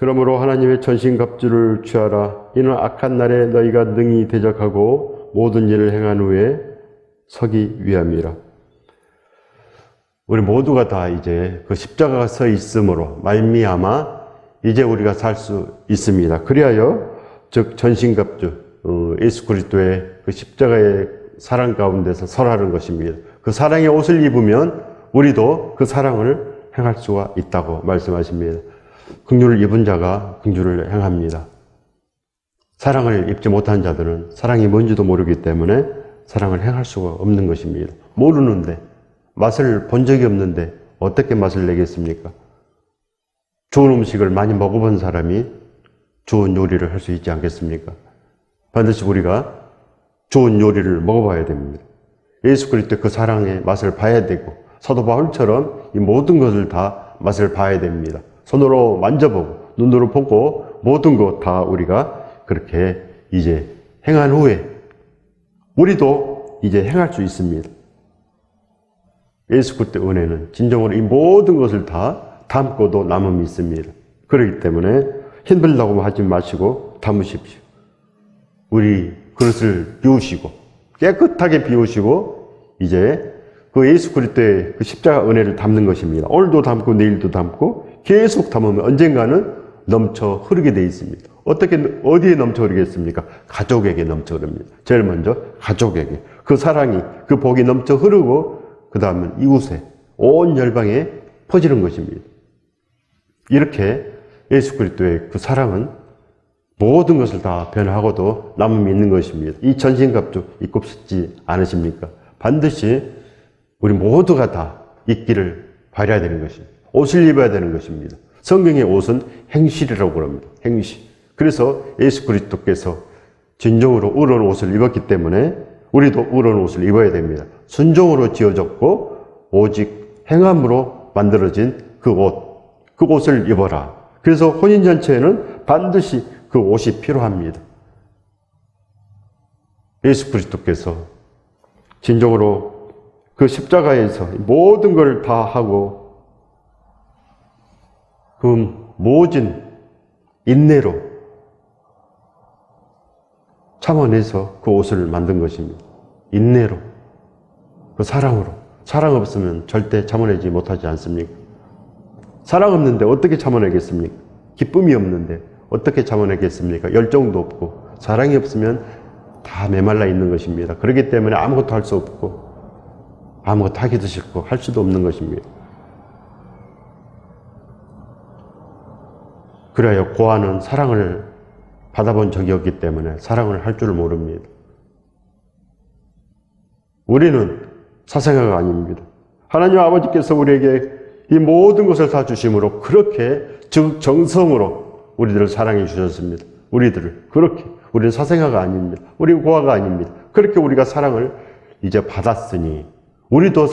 그러므로 하나님의 전신갑주를 취하라. 이는 악한 날에 너희가 능히 대적하고 모든 일을 행한 후에 서기 위함이라. 우리 모두가 다 이제 그 십자가가 서 있으므로 말미암아 이제 우리가 살 수 있습니다. 그리하여 즉 전신갑주 예수 그리스도의 그 십자가의 사랑 가운데서 설하는 것입니다. 그 사랑의 옷을 입으면 우리도 그 사랑을 행할 수가 있다고 말씀하십니다. 긍휼을 입은 자가 긍휼을 행합니다. 사랑을 입지 못한 자들은 사랑이 뭔지도 모르기 때문에 사랑을 행할 수가 없는 것입니다. 모르는데, 맛을 본 적이 없는데 어떻게 맛을 내겠습니까? 좋은 음식을 많이 먹어본 사람이 좋은 요리를 할 수 있지 않겠습니까? 반드시 우리가 좋은 요리를 먹어봐야 됩니다. 예수 그리스도의 그 사랑의 맛을 봐야 되고, 사도 바울처럼 이 모든 것을 다 맛을 봐야 됩니다. 손으로 만져보고 눈으로 보고 모든 것 다 우리가 그렇게 이제 행한 후에 우리도 이제 행할 수 있습니다. 예수 그리스도의 은혜는 진정으로 이 모든 것을 다 담고도 남음이 있습니다. 그렇기 때문에 힘들다고 하지 마시고 담으십시오. 우리 그릇을 비우시고 깨끗하게 비우시고 이제 그 예수 그리스도의 그 십자가 은혜를 담는 것입니다. 오늘도 담고 내일도 담고 계속 담으면 언젠가는 넘쳐 흐르게 되어 있습니다. 어디에 넘쳐 흐르겠습니까? 가족에게 넘쳐 흐릅니다. 제일 먼저 가족에게. 그 사랑이, 그 복이 넘쳐 흐르고 그 다음은 이웃에, 온 열방에 퍼지는 것입니다. 이렇게 예수 그리스도의 그 사랑은 모든 것을 다 변화하고도 남음이 있는 것입니다. 이 전신갑주 입고 싶지 않으십니까? 반드시 우리 모두가 다 입기를 발해야 되는 것입니다. 옷을 입어야 되는 것입니다. 성경의 옷은 행실이라고 그럽니다. 행실. 그래서 예수 그리스도께서 진정으로 의로운 옷을 입었기 때문에 우리도 의로운 옷을 입어야 됩니다. 순종으로 지어졌고 오직 행함으로 만들어진 그 옷을 입어라. 그래서 혼인잔치에는 반드시 그 옷이 필요합니다. 예수 그리스도께서 진정으로 그 십자가에서 모든 걸 다 하고 그 모진 인내로 참아내서 그 옷을 만든 것입니다. 인내로, 그 사랑으로. 사랑 없으면 절대 참아내지 못하지 않습니까? 사랑 없는데 어떻게 참아내겠습니까? 기쁨이 없는데 어떻게 참아내겠습니까? 열정도 없고 사랑이 없으면 다 메말라 있는 것입니다. 그렇기 때문에 아무것도 할 수 없고 아무것도 하기도 싫고 할 수도 없는 것입니다. 그래야 고아는 사랑을 받아본 적이 없기 때문에 사랑을 할 줄을 모릅니다. 우리는 사생아가 아닙니다. 하나님 아버지께서 우리에게 이 모든 것을 다 주심으로 그렇게 정성으로 우리들을 사랑해 주셨습니다. 우리들을 그렇게. 우리는 사생아가 아닙니다. 우리는 고아가 아닙니다. 그렇게 우리가 사랑을 이제 받았으니 우리도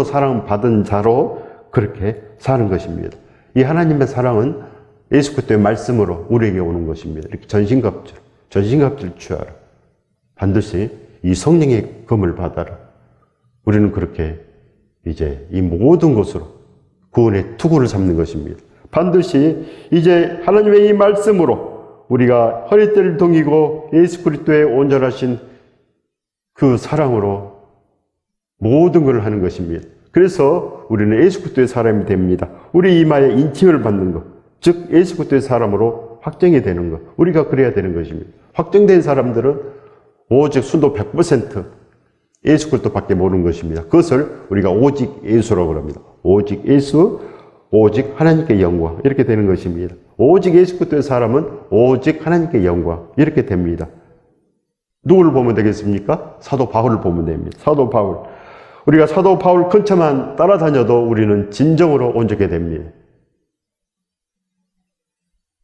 사랑받은 자로 그렇게 사는 것입니다. 이 하나님의 사랑은 예수 그리스도의 말씀으로 우리에게 오는 것입니다. 이렇게 전신갑주를 취하라. 반드시 이 성령의 검을 받아라. 우리는 그렇게 이제 이 모든 것으로 구원의 투구를 삼는 것입니다. 반드시 이제 하나님의 이 말씀으로 우리가 허리띠를 동이고 예수 그리스도의 온전하신 그 사랑으로 모든 것을 하는 것입니다. 그래서 우리는 예수 그리스도의 사람이 됩니다. 우리 이마에 인칭을 받는 것, 즉 예수 그리스도의 사람으로 확정이 되는 것, 우리가 그래야 되는 것입니다. 확정된 사람들은 오직 순도 100% 예수 그리스도밖에 모르는 것입니다. 그것을 우리가 오직 예수라고 합니다. 오직 예수, 오직 하나님께 영광, 이렇게 되는 것입니다. 오직 예수 그리스도의 사람은 오직 하나님께 영광, 이렇게 됩니다. 누구를 보면 되겠습니까? 사도 바울을 보면 됩니다. 사도 바울. 우리가 사도 바울 근처만 따라다녀도 우리는 진정으로 온전하게 됩니다.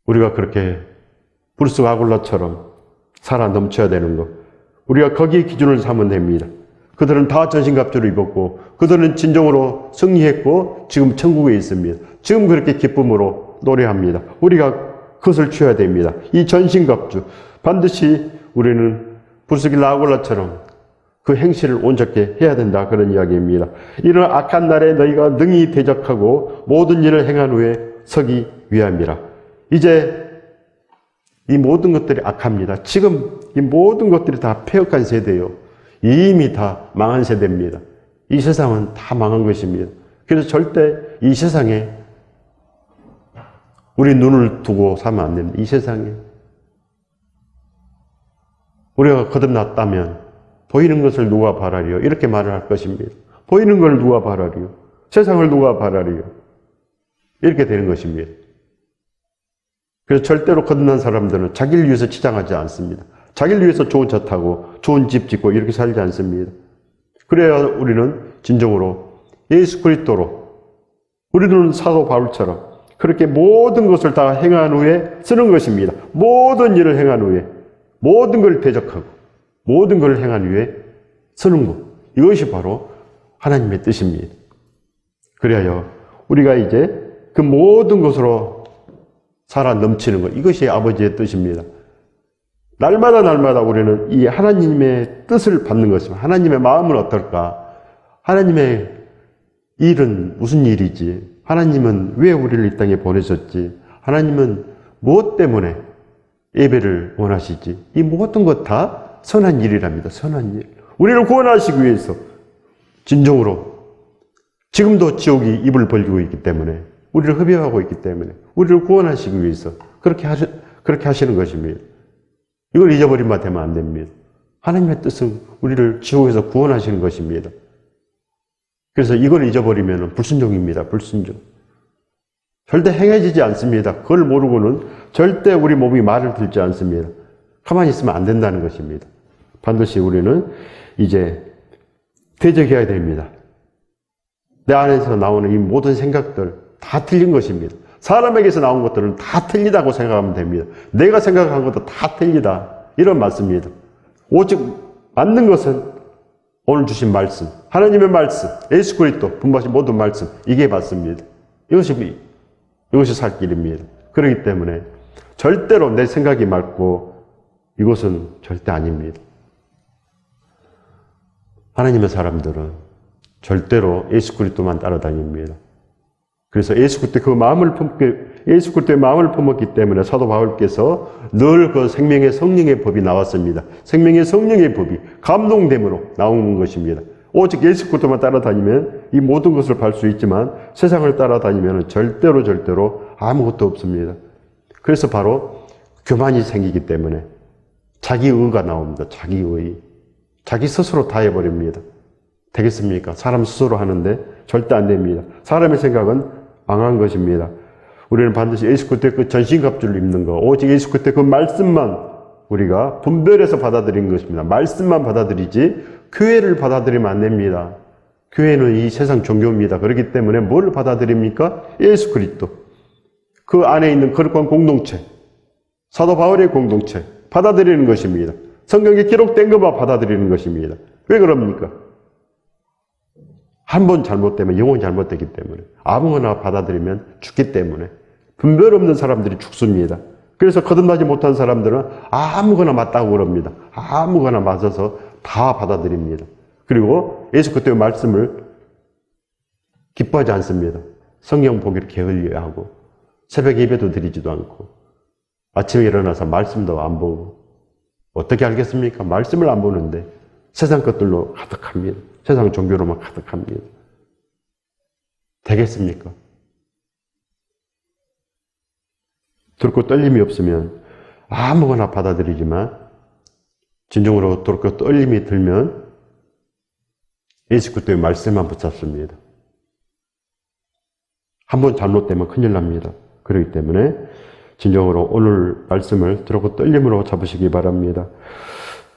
우리가 그렇게 브루스 아굴라처럼 살아 넘쳐야 되는 것, 우리가 거기에 기준을 삼으면 됩니다. 그들은 다 전신갑주를 입었고 그들은 진정으로 승리했고 지금 천국에 있습니다. 지금 그렇게 기쁨으로 노래합니다. 우리가 그것을 취해야 됩니다. 이 전신갑주 반드시 우리는 브루스 아굴라처럼 그 행실을 온전케 해야 된다, 그런 이야기입니다. 이런 악한 날에 너희가 능히 대적하고 모든 일을 행한 후에 서기 위함이라. 이제 이 모든 것들이 악합니다. 지금 이 모든 것들이 다 폐역한 세대예요. 이미 다 망한 세대입니다. 이 세상은 다 망한 것입니다. 그래서 절대 이 세상에 우리 눈을 두고 살면 안 됩니다. 이 세상에 우리가 거듭났다면 보이는 것을 누가 바라리요? 이렇게 말을 할 것입니다. 보이는 걸 누가 바라리요? 세상을 누가 바라리요? 이렇게 되는 것입니다. 그래서 절대로 거듭난 사람들은 자기를 위해서 치장하지 않습니다. 자기를 위해서 좋은 차 타고 좋은 집 짓고 이렇게 살지 않습니다. 그래야 우리는 진정으로 예수 그리스도로 우리들은 사도 바울처럼 그렇게 모든 것을 다 행한 후에 쓰는 것입니다. 모든 일을 행한 후에 모든 걸 대적하고 모든 걸 행한 후에 쓰는 것. 이것이 바로 하나님의 뜻입니다. 그래야 우리가 이제 그 모든 것으로 살아 넘치는 것. 이것이 아버지의 뜻입니다. 날마다 우리는 이 하나님의 뜻을 받는 것입니다. 하나님의 마음은 어떨까? 하나님의 일은 무슨 일이지? 하나님은 왜 우리를 이 땅에 보내셨지? 하나님은 무엇 때문에 예배를 원하시지? 이 모든 것 다 선한 일이랍니다. 선한 일. 우리를 구원하시기 위해서 진정으로 지금도 지옥이 입을 벌리고 있기 때문에 우리를 흡입하고 있기 때문에 우리를 구원하시기 위해서 그렇게 하시는 것입니다. 이걸 잊어버리면 되면 안 됩니다. 하나님의 뜻은 우리를 지옥에서 구원하시는 것입니다. 그래서 이걸 잊어버리면 불순종입니다. 불순종. 절대 행해지지 않습니다. 그걸 모르고는 절대 우리 몸이 말을 듣지 않습니다. 가만히 있으면 안 된다는 것입니다. 반드시 우리는 이제 대적해야 됩니다. 내 안에서 나오는 이 모든 생각들 다 틀린 것입니다. 사람에게서 나온 것들은 다 틀리다고 생각하면 됩니다. 내가 생각한 것도 다 틀리다. 이런 말씀입니다. 오직 맞는 것은 오늘 주신 말씀, 하나님의 말씀, 예수 그리스도 분부하신 모든 말씀, 이게 맞습니다. 이것이 살 길입니다. 그렇기 때문에 절대로 내 생각이 맞고 이것은 절대 아닙니다. 하나님의 사람들은 절대로 예수 그리스도만 따라다닙니다. 그래서 예수 그리스도의 마음을 품었기 때문에 사도 바울께서 늘 그 생명의 성령의 법이 나왔습니다. 생명의 성령의 법이 감동됨으로 나오는 것입니다. 오직 예수 그리스도만 따라다니면 이 모든 것을 볼 수 있지만 세상을 따라다니면 절대로 아무것도 없습니다. 그래서 바로 교만이 생기기 때문에 자기의가 나옵니다. 자기의. 자기 스스로 다 해버립니다. 되겠습니까? 사람 스스로 하는데 절대 안 됩니다. 사람의 생각은 망한 것입니다. 우리는 반드시 예수 그리스도의 그 전신갑주를 입는 거, 오직 예수 그리스도의 그 말씀만 우리가 분별해서 받아들이는 것입니다. 말씀만 받아들이지 교회를 받아들이면 안 됩니다. 교회는 이 세상 종교입니다. 그렇기 때문에 뭘 받아들입니까? 예수 그리스도. 그 안에 있는 거룩한 공동체, 사도 바울의 공동체 받아들이는 것입니다. 성경에 기록된 것만 받아들이는 것입니다. 왜 그럽니까? 한 번 잘못되면 영혼이 잘못되기 때문에 아무거나 받아들이면 죽기 때문에 분별 없는 사람들이 죽습니다. 그래서 거듭나지 못한 사람들은 아무거나 맞다고 그럽니다. 아무거나 맞아서 다 받아들입니다. 그리고 예수 그리스도의 말씀을 기뻐하지 않습니다. 성경 보기를 게을리하고 새벽 예배도 드리지도 않고 아침에 일어나서 말씀도 안 보고 어떻게 알겠습니까? 말씀을 안 보는데 세상 것들로 가득합니다. 세상 종교로만 가득합니다. 되겠습니까? 두렵고 떨림이 없으면 아무거나 받아들이지만 진정으로 두렵고 떨림이 들면 예수 그리스도의 말씀만 붙잡습니다. 한번 잘못되면 큰일 납니다. 그렇기 때문에 진정으로 오늘 말씀을 두렵고 떨림으로 잡으시기 바랍니다.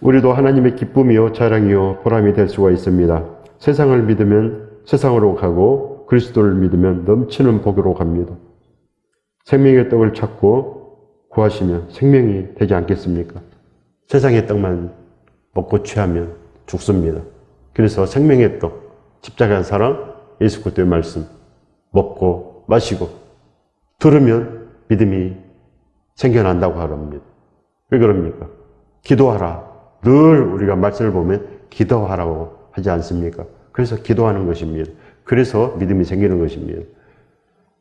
우리도 하나님의 기쁨이요 자랑이요 보람이 될 수가 있습니다. 세상을 믿으면 세상으로 가고 그리스도를 믿으면 넘치는 복으로 갑니다. 생명의 떡을 찾고 구하시면 생명이 되지 않겠습니까? 세상의 떡만 먹고 취하면 죽습니다. 그래서 생명의 떡, 십자가의 사랑, 예수 그리스도의 말씀 먹고 마시고 들으면 믿음이 생겨난다고 하랍니다. 왜 그럽니까? 기도하라. 늘 우리가 말씀을 보면 기도하라고 하지 않습니까? 그래서 기도하는 것입니다. 그래서 믿음이 생기는 것입니다.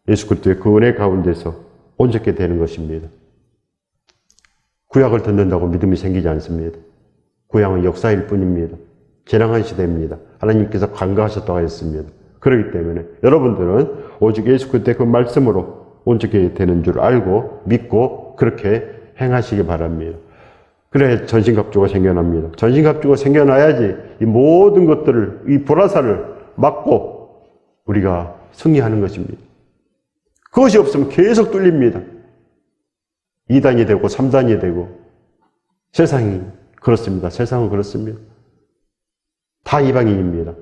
예수 그리스도의 그 은혜 가운데서 온전케 되는 것입니다. 구약을 듣는다고 믿음이 생기지 않습니다. 구약은 역사일 뿐입니다. 지나간 시대입니다. 하나님께서 간과하셨다고 했습니다. 그렇기 때문에 여러분들은 오직 예수 그리스도의 그 말씀으로 온전케 되는 줄 알고 믿고 그렇게 행하시기 바랍니다. 그래 전신갑주가 생겨납니다. 전신갑주가 생겨나야지 이 모든 것들을, 이 불화살을 막고 우리가 승리하는 것입니다. 그것이 없으면 계속 뚫립니다. 2단이 되고 3단이 되고 세상이 그렇습니다. 세상은 그렇습니다. 다 이방인입니다.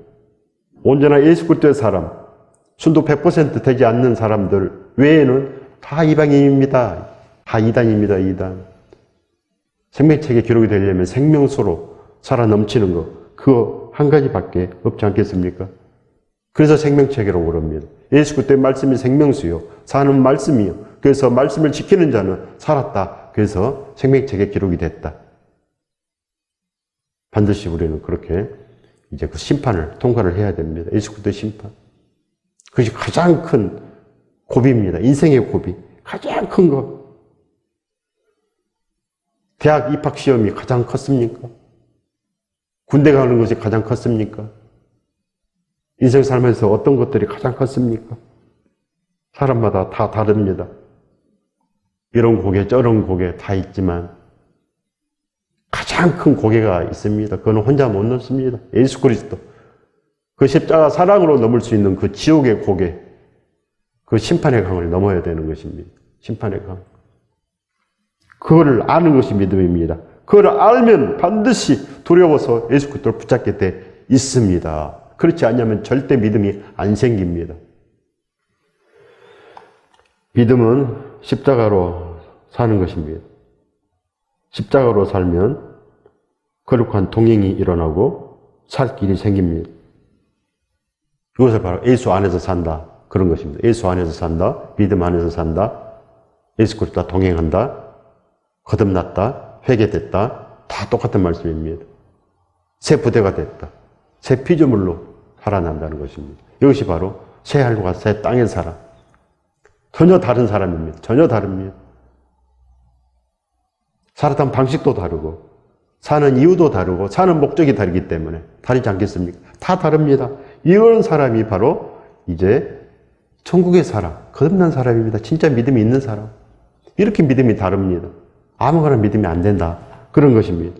온전한 예수 그리스도의 사람, 순도 100% 되지 않는 사람들 외에는 다 이방인입니다. 다 2단입니다. 2단. 생명책에 기록이 되려면 생명수로 살아 넘치는 것, 그거 한 가지밖에 없지 않겠습니까? 그래서 생명책이라고 그럽니다. 예수 그리스도의 말씀이 생명수요, 사는 말씀이요. 그래서 말씀을 지키는 자는 살았다. 그래서 생명책에 기록이 됐다. 반드시 우리는 그렇게 이제 그 심판을 통과를 해야 됩니다. 예수 그리스도의 심판. 그것이 가장 큰 고비입니다. 인생의 고비. 가장 큰 것. 대학 입학 시험이 가장 컸습니까? 군대 가는 것이 가장 컸습니까? 인생 살면서 어떤 것들이 가장 컸습니까? 사람마다 다 다릅니다. 이런 고개, 저런 고개 다 있지만 가장 큰 고개가 있습니다. 그건 혼자 못 넘습니다. 예수 그리스도. 그 십자가 사랑으로 넘을 수 있는 그 지옥의 고개, 그 심판의 강을 넘어야 되는 것입니다. 심판의 강. 그거를 아는 것이 믿음입니다. 그걸 알면 반드시 두려워서 예수 그리스도를 붙잡게 돼 있습니다. 그렇지 않으면 절대 믿음이 안 생깁니다. 믿음은 십자가로 사는 것입니다. 십자가로 살면 거룩한 동행이 일어나고 살 길이 생깁니다. 이것을 바로 예수 안에서 산다. 그런 것입니다. 예수 안에서 산다. 믿음 안에서 산다. 예수 그리스도와 동행한다. 거듭났다. 회개됐다. 다 똑같은 말씀입니다. 새 부대가 됐다. 새 피조물로 살아난다는 것입니다. 이것이 바로 새 하늘과 새 땅의 사람. 전혀 다른 사람입니다. 전혀 다릅니다. 살았던 방식도 다르고 사는 이유도 다르고 사는 목적이 다르기 때문에 다르지 않겠습니까? 다 다릅니다. 이런 사람이 바로 이제 천국의 사람, 거듭난 사람입니다. 진짜 믿음이 있는 사람. 이렇게 믿음이 다릅니다. 아무거나 믿으면 안 된다. 그런 것입니다.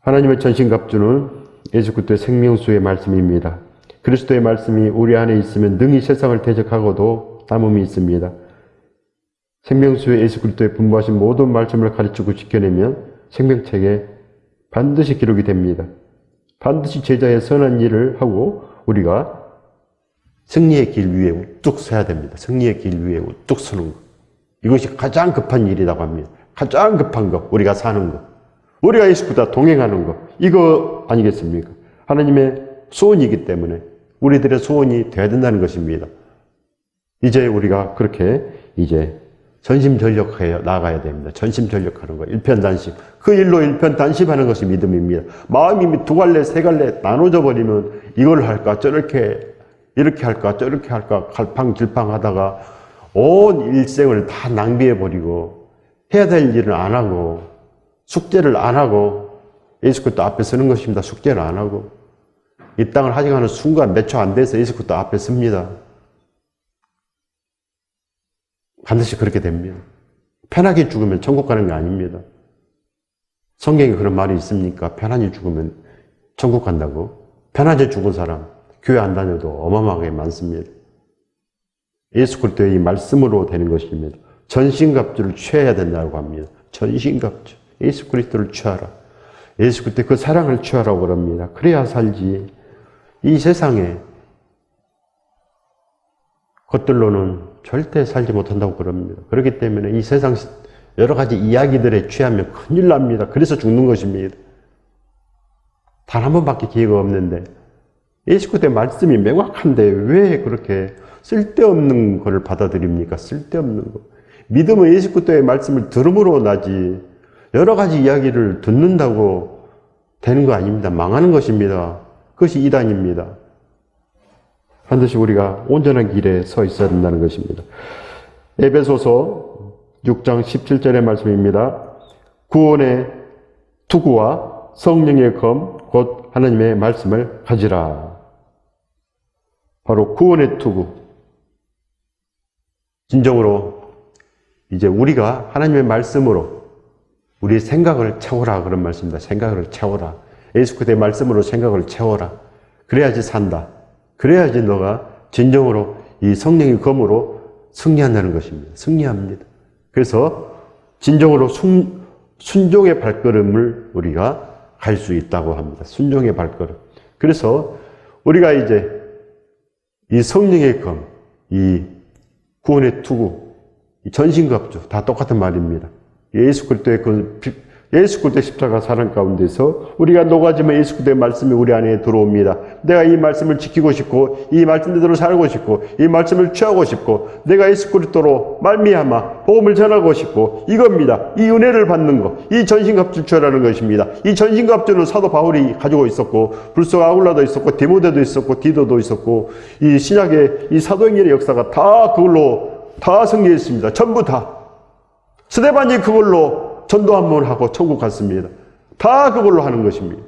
하나님의 전신갑주는 예수 그리스도의 생명수의 말씀입니다. 그리스도의 말씀이 우리 안에 있으면 능히 세상을 대적하고도 남음이 있습니다. 생명수의 예수 그리스도의 분부하신 모든 말씀을 가르치고 지켜내면 생명책에 반드시 기록이 됩니다. 반드시 제자의 선한 일을 하고 우리가 승리의 길 위에 우뚝 서야 됩니다. 승리의 길 위에 우뚝 서는 것. 이것이 가장 급한 일이라고 합니다. 가장 급한 것, 우리가 사는 것. 우리가 예수 그리스도와 동행하는 것. 이거 아니겠습니까? 하나님의 소원이기 때문에 우리들의 소원이 되어야 된다는 것입니다. 이제 우리가 그렇게 이제 전심전력하여 나가야 됩니다. 전심전력하는 거, 일편단심. 그 일로 일편단심하는 것이 믿음입니다. 마음이 두 갈래, 세 갈래 나눠져 버리면 이걸 할까, 저렇게, 이렇게 할까, 저렇게 할까, 갈팡질팡하다가 온 일생을 다 낭비해버리고 해야 될 일을 안 하고 숙제를 안 하고 예수 그리스도 앞에 서는 것입니다. 숙제를 안 하고 이 땅을 하직하는 순간 몇 초 안 돼서 예수 그리스도 앞에 섭니다. 반드시 그렇게 됩니다. 편하게 죽으면 천국 가는 게 아닙니다. 성경에 그런 말이 있습니까? 편하게 죽으면 천국 간다고? 편하게 죽은 사람 교회 안 다녀도 어마어마하게 많습니다. 예수 그리스도의 이 말씀으로 되는 것입니다. 전신갑주를 취해야 된다고 합니다. 전신갑주. 예수 그리스도를 취하라. 예수 그리스도의 그 사랑을 취하라고 그럽니다. 그래야 살지. 이 세상에 것들로는 절대 살지 못한다고 그럽니다. 그렇기 때문에 이 세상 여러 가지 이야기들에 취하면 큰일 납니다. 그래서 죽는 것입니다. 단 한 번밖에 기회가 없는데 예수 그리스도의 말씀이 명확한데 왜 그렇게 쓸데없는 것을 받아들입니까? 쓸데없는 것. 믿음은 예수 그리스도의 말씀을 들음으로 나지 여러 가지 이야기를 듣는다고 되는 거 아닙니다. 망하는 것입니다. 그것이 이단입니다. 반드시 우리가 온전한 길에 서 있어야 된다는 것입니다. 에베소서 6장 17절의 말씀입니다. 구원의 투구와 성령의 검, 곧 하나님의 말씀을 가지라. 바로 구원의 투구. 진정으로 이제 우리가 하나님의 말씀으로 우리의 생각을 채워라, 그런 말씀입니다. 생각을 채워라. 예수 그리스도의 말씀으로 생각을 채워라. 그래야지 산다. 그래야지 너가 진정으로 이 성령의 검으로 승리한다는 것입니다. 승리합니다. 그래서 진정으로 순종의 발걸음을 우리가 갈 수 있다고 합니다. 순종의 발걸음. 그래서 우리가 이제 이 성령의 검, 이 구원의 투구, 이 전신갑주 다 똑같은 말입니다. 예수 그리스도의 십자가 사랑 가운데서 우리가 녹아지면 예수 그리스도의 말씀이 우리 안에 들어옵니다. 내가 이 말씀을 지키고 싶고 이 말씀대로 살고 싶고 이 말씀을 취하고 싶고 내가 예수 그리스도로 말미암아 복음을 전하고 싶고 이겁니다. 이 은혜를 받는 것, 이 전신갑주라는 것입니다. 이 전신갑주는 사도 바울이 가지고 있었고 불소 아굴라도 있었고 디모데도 있었고 디도도 있었고 이 신약의 이 사도행전의 역사가 다 그걸로 다 승리했습니다. 전부 다. 스데반이 그걸로 전도 한 번 하고 천국 갔습니다. 다 그걸로 하는 것입니다.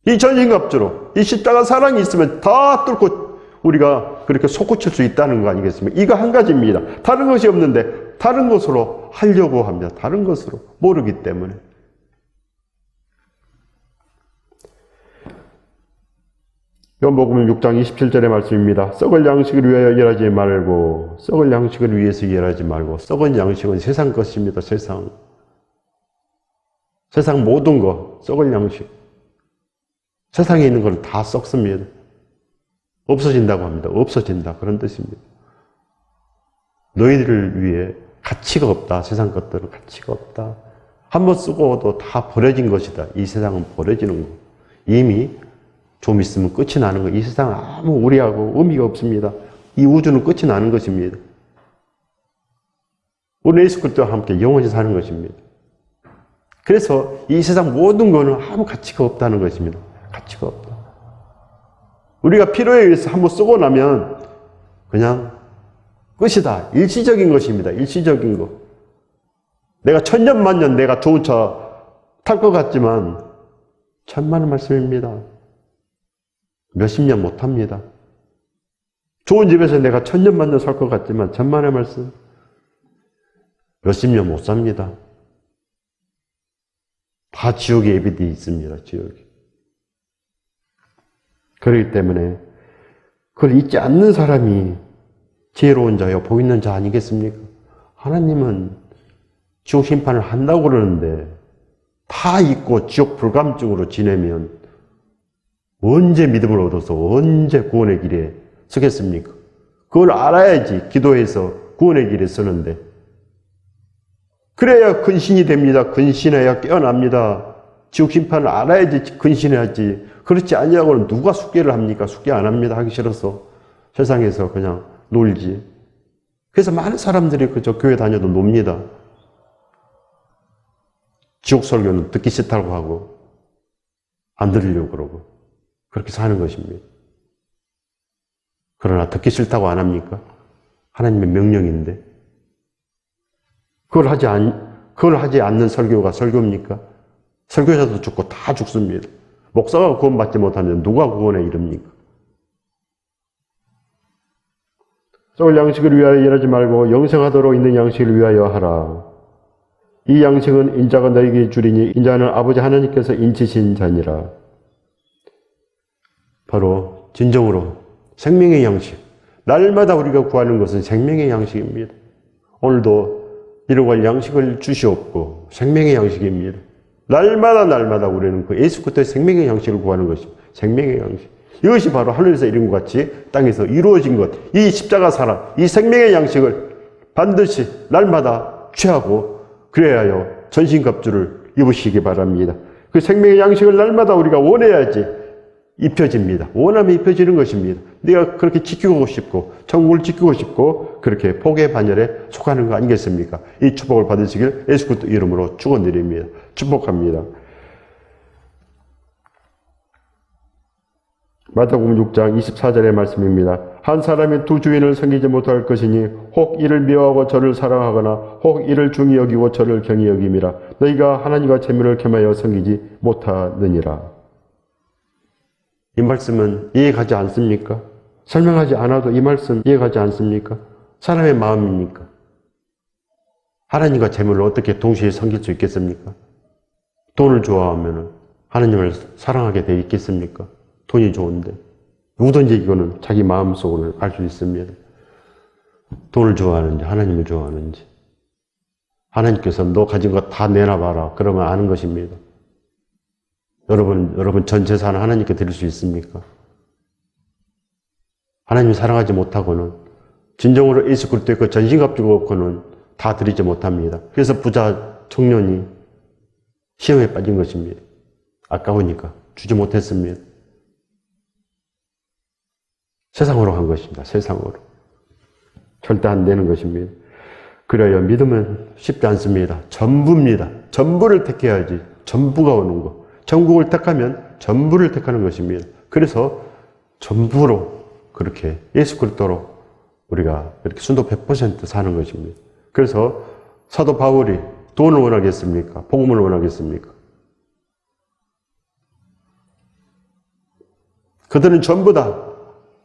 이 전신갑주로 이 십자가 사랑이 있으면 다 뚫고 우리가 그렇게 솟구칠 수 있다는 거 아니겠습니까? 이거 한 가지입니다. 다른 것이 없는데 다른 것으로 하려고 합니다. 다른 것으로 모르기 때문에. 요한복음 6장 27절의 말씀입니다. 썩을 양식을 위하여 일하지 말고, 썩을 양식을 위해서 일하지 말고, 썩은 양식은 세상 것입니다. 세상 모든 거, 썩을 양식. 세상에 있는 건 다 썩습니다. 없어진다고 합니다. 없어진다. 그런 뜻입니다. 너희들을 위해 가치가 없다. 세상 것들은 가치가 없다. 한번 쓰고도 다 버려진 것이다. 이 세상은 버려지는 거. 이미 좀 있으면 끝이 나는 거. 이 세상은 아무 우리하고 의미가 없습니다. 이 우주는 끝이 나는 것입니다. 우리 예수 그리스도와 함께 영원히 사는 것입니다. 그래서 이 세상 모든 거는 아무 가치가 없다는 것입니다. 가치가 없다. 우리가 필요에 의해서 한번 쓰고 나면 그냥 끝이다. 일시적인 것입니다. 일시적인 거. 내가 천년만년 내가 좋은 차 탈 것 같지만 천만의 말씀입니다. 몇십 년 못합니다. 좋은 집에서 내가 천년만년 살 것 같지만 천만의 말씀 몇십 년 못 삽니다. 다 지옥에 예비되어 있습니다. 지옥에. 그렇기 때문에 그걸 잊지 않는 사람이 지혜로운 자요 복 있는 자 아니겠습니까? 하나님은 지옥 심판을 한다고 그러는데 다 잊고 지옥 불감증으로 지내면 언제 믿음을 얻어서 언제 구원의 길에 서겠습니까? 그걸 알아야지 기도해서 구원의 길에 서는데 그래야 근신이 됩니다. 근신해야 깨어납니다. 지옥 심판을 알아야지 근신해야지. 그렇지 아니하고는 누가 숙제를 합니까? 숙제 안 합니다. 하기 싫어서 세상에서 그냥 놀지. 그래서 많은 사람들이 그저 교회 다녀도 놉니다. 지옥 설교는 듣기 싫다고 하고 안 들으려고 그러고 그렇게 사는 것입니다. 그러나 듣기 싫다고 안 합니까? 하나님의 명령인데 그걸 하지 않는 설교가 설교입니까? 설교자도 죽고 다 죽습니다. 목사가 구원받지 못하면 누가 구원에 이릅니까? 썩을 양식을 위하여 일하지 말고 영생하도록 있는 양식을 위하여 하라. 이 양식은 인자가 너에게 주리니 인자는 아버지 하나님께서 인치신 자니라. 바로 진정으로 생명의 양식. 날마다 우리가 구하는 것은 생명의 양식입니다. 오늘도 이러한 양식을 주시옵고 생명의 양식입니다. 날마다 우리는 그 예수 그리스도의 생명의 양식을 구하는 것입니다. 생명의 양식. 이것이 바로 하늘에서 이룬 것 같이 땅에서 이루어진 것. 이 십자가 사랑, 이 생명의 양식을 반드시 날마다 취하고 그래야 하여 전신갑주를 입으시기 바랍니다. 그 생명의 양식을 날마다 우리가 원해야지 입혀집니다. 원하면 입혀지는 것입니다. 네가 그렇게 지키고 싶고 천국을 지키고 싶고 그렇게 복의 반열에 속하는 거 아니겠습니까? 이 축복을 받으시길 예수 그리스도 이름으로 축원드립니다. 축복합니다. 마태복음 6장 24절의 말씀입니다. 한 사람이 두 주인을 섬기지 못할 것이니 혹 이를 미워하고 저를 사랑하거나 혹 이를 중히 여기고 저를 경히 여김이라. 너희가 하나님과 재물을 겸하여 섬기지 못하느니라. 이 말씀은 이해가지 않습니까? 설명하지 않아도 이 말씀 이해가지 않습니까? 사람의 마음입니까? 하나님과 재물을 어떻게 동시에 섬길 수 있겠습니까? 돈을 좋아하면 하나님을 사랑하게 돼 있겠습니까? 돈이 좋은데. 누구든지 이거는 자기 마음속으로 알 수 있습니다. 돈을 좋아하는지 하나님을 좋아하는지. 하나님께서 너 가진 거 다 내놔봐라. 그러면 아는 것입니다. 여러분 전 재산을 하나님께 드릴 수 있습니까? 하나님을 사랑하지 못하고는 진정으로 예수 그리스도의 그 전신갑주가 없고는 다 드리지 못합니다. 그래서 부자 청년이 시험에 빠진 것입니다. 아까우니까 주지 못했습니다. 세상으로 한 것입니다. 세상으로. 절대 안 되는 것입니다. 그래야 믿음은 쉽지 않습니다. 전부입니다. 전부를 택해야지. 전부가 오는 거. 전국을 택하면 전부를 택하는 것입니다. 그래서 전부로 그렇게 예수 그리스도로 우리가 이렇게 순도 100% 사는 것입니다. 그래서 사도 바울이 돈을 원하겠습니까? 복음을 원하겠습니까? 그들은 전부 다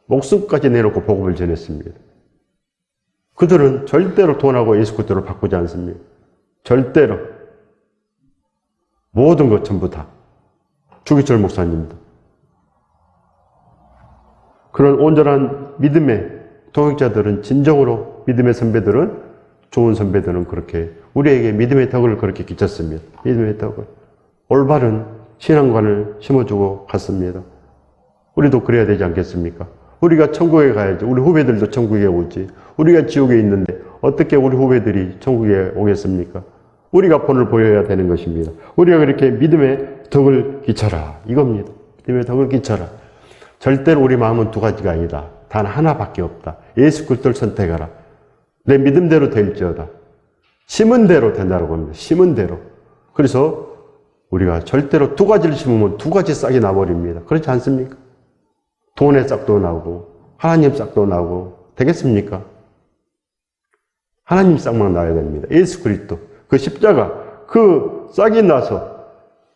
목숨까지 내놓고 복음을 전했습니다. 그들은 절대로 돈하고 예수 그리스도를 바꾸지 않습니다. 절대로. 모든 것 전부 다. 주기철 목사님도. 그런 온전한 믿음의 동역자들은 진정으로 믿음의 선배들은 좋은 선배들은 그렇게 우리에게 믿음의 덕을 그렇게 끼쳤습니다. 믿음의 덕을. 올바른 신앙관을 심어주고 갔습니다. 우리도 그래야 되지 않겠습니까? 우리가 천국에 가야지. 우리 후배들도 천국에 오지. 우리가 지옥에 있는데 어떻게 우리 후배들이 천국에 오겠습니까? 우리가 본을 보여야 되는 것입니다. 우리가 그렇게 믿음의 덕을 끼쳐라. 이겁니다. 믿음의 덕을 끼쳐라. 절대로 우리 마음은 두 가지가 아니다. 단 하나밖에 없다. 예수 그리스도를 선택하라. 내 믿음대로 될지어다. 심은 대로 된다고 합니다. 심은 대로. 그래서 우리가 절대로 두 가지를 심으면 두 가지 싹이 나버립니다. 그렇지 않습니까? 돈의 싹도 나고 하나님 싹도 나고 되겠습니까? 하나님 싹만 나야 됩니다. 예수 그리스도 그 십자가 그 싹이 나서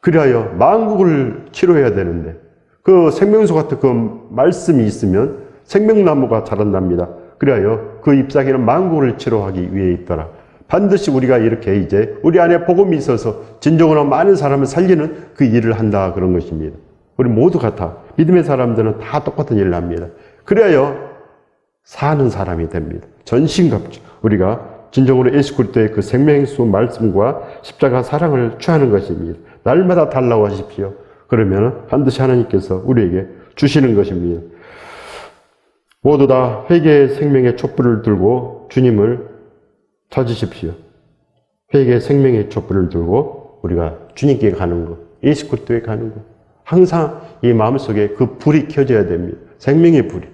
그리하여 만국을 치료해야 되는데 그 생명수 같은 그 말씀이 있으면 생명나무가 자란답니다. 그리하여 그 잎사귀는 만국을 치료하기 위해 있더라. 반드시 우리가 이렇게 이제 우리 안에 복음이 있어서 진정으로 많은 사람을 살리는 그 일을 한다 그런 것입니다. 우리 모두가 다 믿음의 사람들은 다 똑같은 일을 합니다. 그래야 사는 사람이 됩니다. 전신갑주. 우리가 진정으로 예수 그리스도의 그 생명수 말씀과 십자가 사랑을 취하는 것입니다. 날마다 달라고 하십시오. 그러면 반드시 하나님께서 우리에게 주시는 것입니다. 모두 다 회개의 생명의 촛불을 들고 주님을 찾으십시오. 회개의 생명의 촛불을 들고 우리가 주님께 가는 것, 예수 그리스도에 가는 것. 항상 이 마음속에 그 불이 켜져야 됩니다. 생명의 불이.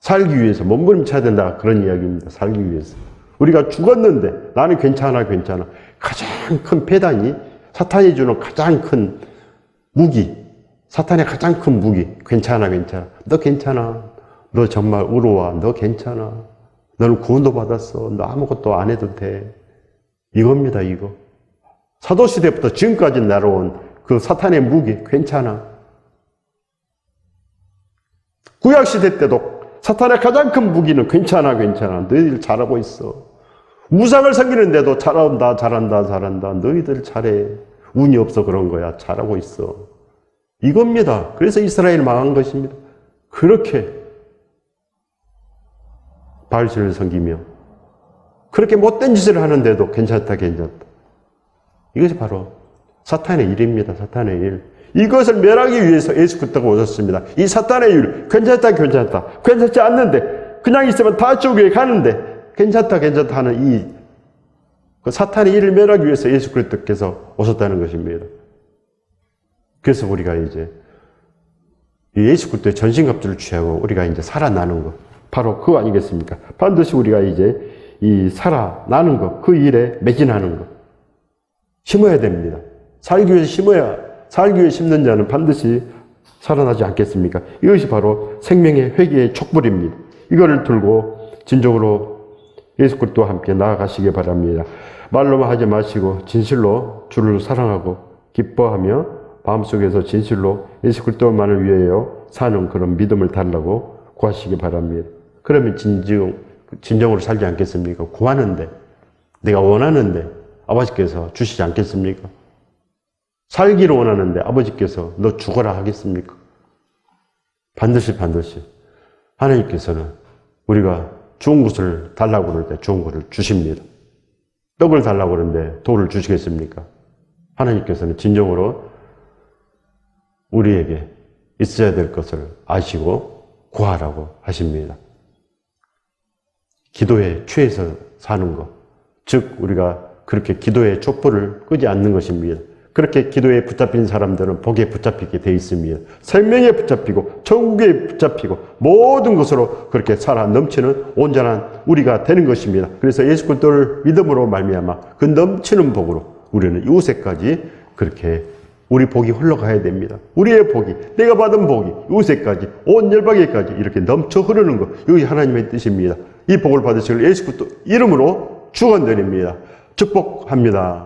살기 위해서 몸부림쳐야 된다. 그런 이야기입니다. 살기 위해서. 우리가 죽었는데 나는 괜찮아. 가장 큰 배단이 사탄이 주는 가장 큰 무기. 사탄의 가장 큰 무기. 괜찮아. 너 괜찮아. 너 정말 의로워. 너 괜찮아. 너는 구원도 받았어. 너 아무것도 안 해도 돼. 이겁니다. 이거. 사도시대부터 지금까지 날아온 그 사탄의 무기, 괜찮아. 구약시대 때도 사탄의 가장 큰 무기는 괜찮아. 너희들 잘하고 있어. 우상을 섬기는데도 잘한다. 너희들 잘해. 운이 없어 그런 거야. 잘하고 있어. 이겁니다. 그래서 이스라엘 망한 것입니다. 그렇게 바알신을 섬기며 그렇게 못된 짓을 하는데도 괜찮다. 이것이 바로 사탄의 일입니다. 사탄의 일. 이것을 멸하기 위해서 예수 그리스도가 오셨습니다. 이 사탄의 일, 괜찮다. 괜찮지 않는데, 그냥 있으면 다 지옥에 가는데, 괜찮다 하는 그 사탄의 일을 멸하기 위해서 예수 그리스도께서 오셨다는 것입니다. 그래서 우리가 이제 예수 그리스도의 전신갑주를 취하고 우리가 이제 살아나는 것, 바로 그거 아니겠습니까? 반드시 우리가 이제 이 살아나는 것, 그 일에 매진하는 것, 심어야 됩니다. 살기 위해 심는 자는 반드시 살아나지 않겠습니까? 이것이 바로 생명의 회개의 촉불입니다. 이거를 들고 진정으로 예수 그리스도와 함께 나아가시기 바랍니다. 말로만 하지 마시고 진실로 주를 사랑하고 기뻐하며 마음속에서 진실로 예수 그리스도만을 위하여 사는 그런 믿음을 달라고 구하시기 바랍니다. 그러면 진정으로 살지 않겠습니까? 구하는데, 내가 원하는데 아버지께서 주시지 않겠습니까? 살기를 원하는데 아버지께서 너 죽어라 하겠습니까? 반드시 하나님께서는 우리가 좋은 것을 달라고 그럴 때 좋은 것을 주십니다. 떡을 달라고 그러는데 돌을 주시겠습니까? 하나님께서는 진정으로 우리에게 있어야 될 것을 아시고 구하라고 하십니다. 기도에 취해서 사는 것, 즉 우리가 그렇게 기도의 촛불을 끄지 않는 것입니다. 그렇게 기도에 붙잡힌 사람들은 복에 붙잡히게 돼 있습니다. 생명에 붙잡히고 천국에 붙잡히고 모든 것으로 그렇게 살아 넘치는 온전한 우리가 되는 것입니다. 그래서 예수 그리스도를 믿음으로 말미암아 그 넘치는 복으로 우리는 이웃에까지 그렇게 우리 복이 흘러가야 됩니다. 우리의 복이, 내가 받은 복이 이웃에까지 온 열방에까지 이렇게 넘쳐 흐르는 것, 이것이 하나님의 뜻입니다. 이 복을 받으실 예수 그리스도 이름으로 축원드립니다. 축복합니다.